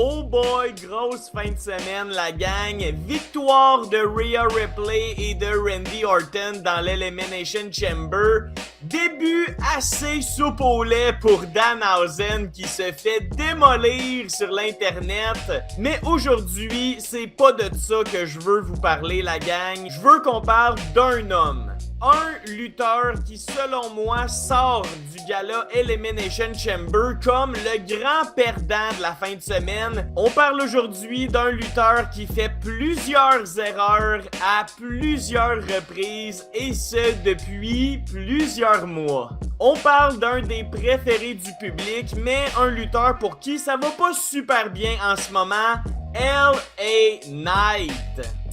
Oh boy, grosse fin de semaine la gang. Victoire de Rhea Ripley et de Randy Orton dans l'Elimination Chamber. Début assez soupe au lait pour Danhausen qui se fait démolir sur l'internet. Mais aujourd'hui, c'est pas de ça que je veux vous parler la gang. Je veux qu'on parle d'un homme. Un lutteur qui, selon moi, sort du gala Elimination Chamber comme le grand perdant de la fin de semaine. On parle aujourd'hui d'un lutteur qui fait plusieurs erreurs à plusieurs reprises et ce depuis plusieurs mois. On parle d'un des préférés du public, mais un lutteur pour qui ça va pas super bien en ce moment, LA Knight.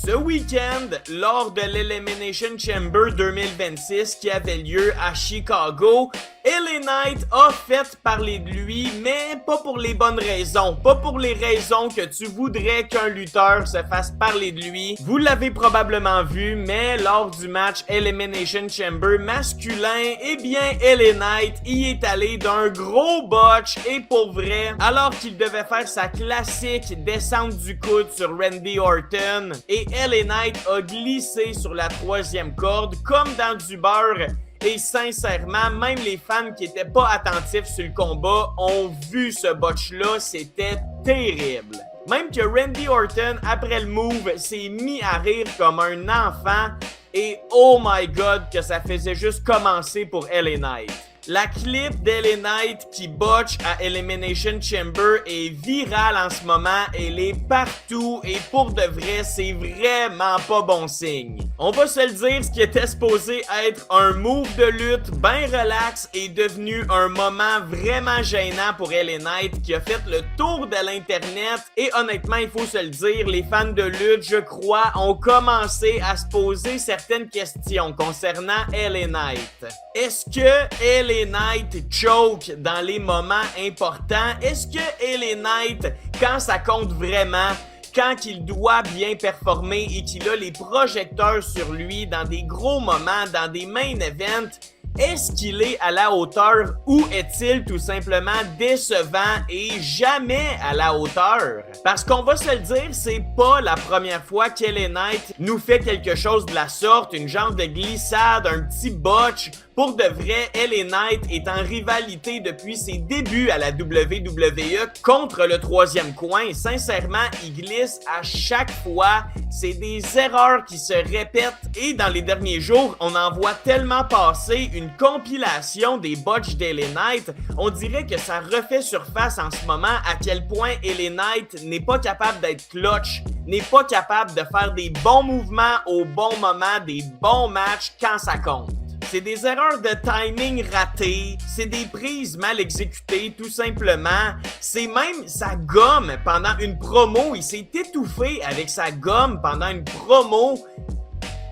Ce week-end, lors de l'Elimination Chamber 2026 qui avait lieu à Chicago, LA Knight a fait parler de lui, mais pas pour les bonnes raisons. Pas pour les raisons que tu voudrais qu'un lutteur se fasse parler de lui. Vous l'avez probablement vu, mais lors du match Elimination Chamber masculin, eh bien LA Knight y est allé d'un gros botch et pour vrai, alors qu'il devait faire sa classique descente du coude sur Randy Orton et LA Knight a glissé sur la troisième corde comme dans du beurre. Et sincèrement, même les fans qui étaient pas attentifs sur le combat ont vu ce botch-là, c'était terrible. Même que Randy Orton, après le move, s'est mis à rire comme un enfant et oh my god que ça faisait juste commencer pour LA Knight. La clip d'LA Knight qui botch à Elimination Chamber est virale en ce moment, elle est partout et pour de vrai, c'est vraiment pas bon signe. On va se le dire, ce qui était supposé être un move de lutte bien relax est devenu un moment vraiment gênant pour LA Knight qui a fait le tour de l'internet et honnêtement, il faut se le dire, les fans de lutte, je crois, ont commencé à se poser certaines questions concernant LA Knight. Est-ce que LA Knight choke dans les moments importants? Est-ce que LA Knight, quand ça compte vraiment, quand il doit bien performer et qu'il a les projecteurs sur lui dans des gros moments, dans des main events, est-ce qu'il est à la hauteur ou est-il tout simplement décevant et jamais à la hauteur? Parce qu'on va se le dire, c'est pas la première fois qu'LA Knight nous fait quelque chose de la sorte, une genre de glissade, un petit botch. Pour de vrai, LA Knight est en rivalité depuis ses débuts à la WWE contre le troisième coin. Sincèrement, il glisse à chaque fois. C'est des erreurs qui se répètent et dans les derniers jours, on en voit tellement passer une compilation des botches d'LA Knight. On dirait que ça refait surface en ce moment à quel point LA Knight n'est pas capable d'être clutch, n'est pas capable de faire des bons mouvements au bon moment, des bons matchs quand ça compte. C'est des erreurs de timing ratées, c'est des prises mal exécutées tout simplement. C'est même sa gomme pendant une promo, il s'est étouffé avec sa gomme pendant une promo.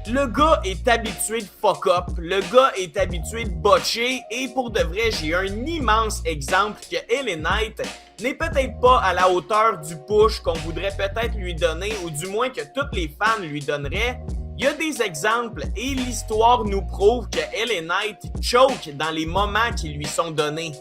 Le gars est habitué de fuck up, le gars est habitué de botcher et pour de vrai, j'ai un immense exemple que LA Knight n'est peut-être pas à la hauteur du push qu'on voudrait peut-être lui donner ou du moins que tous les fans lui donneraient. Il y a des exemples et l'histoire nous prouve que LA Knight choke dans les moments qui lui sont donnés.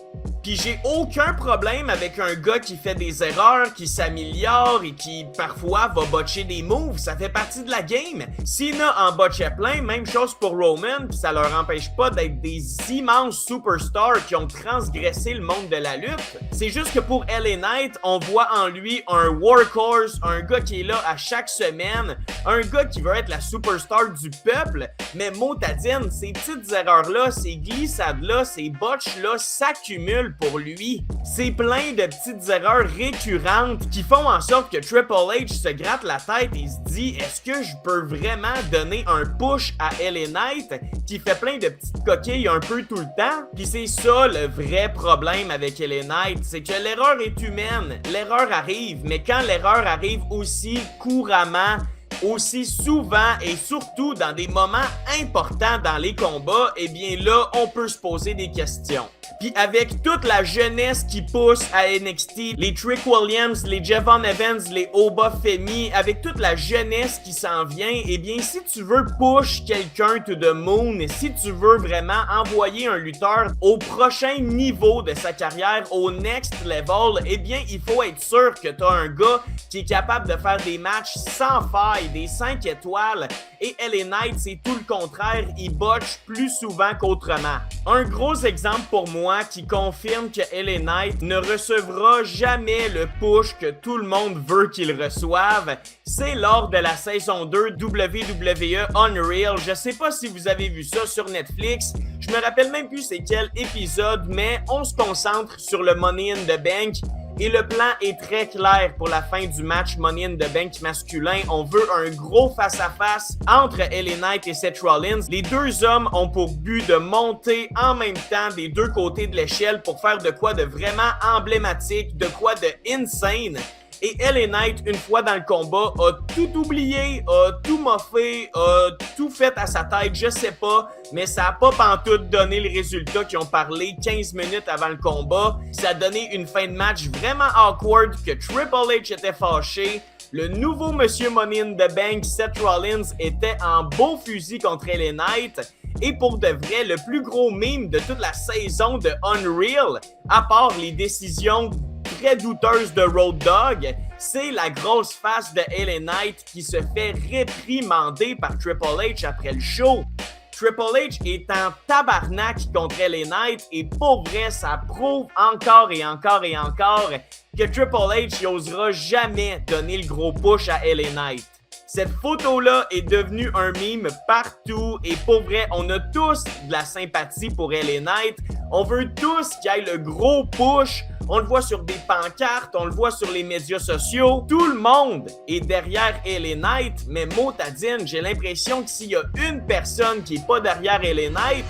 Puis j'ai aucun problème avec un gars qui fait des erreurs, qui s'améliore et qui parfois va botcher des moves, ça fait partie de la game. Cena en botchait plein, même chose pour Roman, puis ça leur empêche pas d'être des immenses superstars qui ont transgressé le monde de la lutte. C'est juste que pour LA Knight, on voit en lui un workhorse, un gars qui est là à chaque semaine, un gars qui veut être la superstar du peuple, mais motadine, ces petites erreurs-là, ces glissades-là, ces botches-là s'accumulent pour lui. C'est plein de petites erreurs récurrentes qui font en sorte que Triple H se gratte la tête et se dit est-ce que je peux vraiment donner un push à LA Knight qui fait plein de petites coquilles un peu tout le temps? Puis c'est ça le vrai problème avec LA Knight, c'est que l'erreur est humaine, l'erreur arrive, mais quand l'erreur arrive aussi couramment, aussi souvent et surtout dans des moments importants dans les combats, eh bien là, on peut se poser des questions. Puis avec toute la jeunesse qui pousse à NXT, les Trick Williams, les Javon Evans, les Oba Femi, avec toute la jeunesse qui s'en vient, eh bien si tu veux push quelqu'un to the moon, si tu veux vraiment envoyer un lutteur au prochain niveau de sa carrière, au next level, eh bien il faut être sûr que tu as un gars qui est capable de faire des matchs sans faille, des 5 étoiles. Et LA Knight, c'est tout le contraire, il botche plus souvent qu'autrement. Un gros exemple pour moi qui confirme que LA Knight ne recevra jamais le push que tout le monde veut qu'il reçoive, c'est lors de la saison 2 WWE Unreal. Je sais pas si vous avez vu ça sur Netflix, je me rappelle même plus c'est quel épisode, mais on se concentre sur le Money in the Bank. Et le plan est très clair pour la fin du match Money in the Bank masculin. On veut un gros face-à-face entre LA Knight et Seth Rollins. Les deux hommes ont pour but de monter en même temps des deux côtés de l'échelle pour faire de quoi de vraiment emblématique, de quoi de insane. Et LA Knight, une fois dans le combat, a tout oublié, a tout moffé, a tout fait à sa tête, je sais pas, mais ça a pas pantoute donné le résultat qu'ils ont parlé 15 minutes avant le combat. Ça a donné une fin de match vraiment awkward, que Triple H était fâché. Le nouveau Monsieur Money in the Bank, Seth Rollins, était en beau fusil contre LA Knight. Et pour de vrai, le plus gros meme de toute la saison de Unreal, à part les décisions très douteuse de Road Dogg, c'est la grosse face de LA Knight qui se fait réprimander par Triple H après le show. Triple H est en tabarnak contre LA Knight et pour vrai, ça prouve encore et encore et encore que Triple H n'osera jamais donner le gros push à LA Knight. Cette photo-là est devenue un meme partout et pour vrai, on a tous de la sympathie pour LA Knight. On veut tous qu'il y ait le gros push. On le voit sur des pancartes, on le voit sur les médias sociaux. Tout le monde est derrière LA Knight, mais motadine, j'ai l'impression que s'il y a une personne qui est pas derrière LA Knight,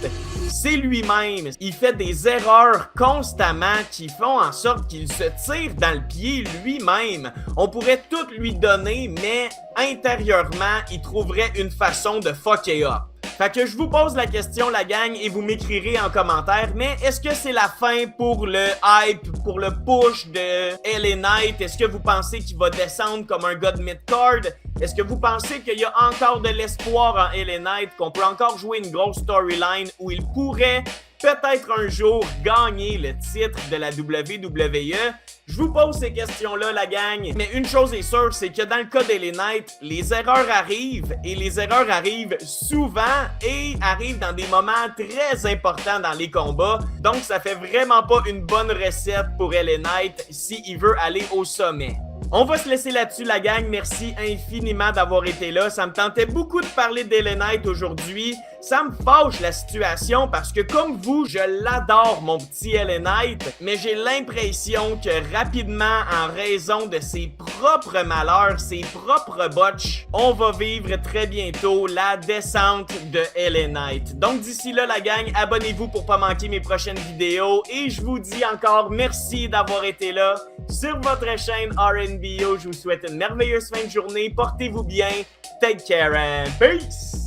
c'est lui-même. Il fait des erreurs constamment qui font en sorte qu'il se tire dans le pied lui-même. On pourrait tout lui donner, mais intérieurement, il trouverait une façon de fucker up. Fait que je vous pose la question, la gang, et vous m'écrirez en commentaire, mais est-ce que c'est la fin pour le hype, pour le push de LA Knight? Est-ce que vous pensez qu'il va descendre comme un gars de mid-card? Est-ce que vous pensez qu'il y a encore de l'espoir en LA Knight, qu'on peut encore jouer une grosse storyline où il pourrait peut-être un jour gagner le titre de la WWE? Je vous pose ces questions-là, la gang. Mais une chose est sûre, c'est que dans le cas d'LA Knight, les erreurs arrivent et les erreurs arrivent souvent et arrivent dans des moments très importants dans les combats. Donc, ça fait vraiment pas une bonne recette pour LA Knight s'il veut aller au sommet. On va se laisser là-dessus, la gang. Merci infiniment d'avoir été là. Ça me tentait beaucoup de parler d'LA Knight aujourd'hui. Ça me fâche la situation parce que comme vous, je l'adore, mon petit LA Knight, mais j'ai l'impression que rapidement, en raison de ses propres malheurs, ses propres botches, on va vivre très bientôt la descente de LA Knight. Donc d'ici là, la gang, abonnez-vous pour pas manquer mes prochaines vidéos et je vous dis encore merci d'avoir été là sur votre chaîne RNBO. Je vous souhaite une merveilleuse fin de journée. Portez-vous bien. Take care and peace!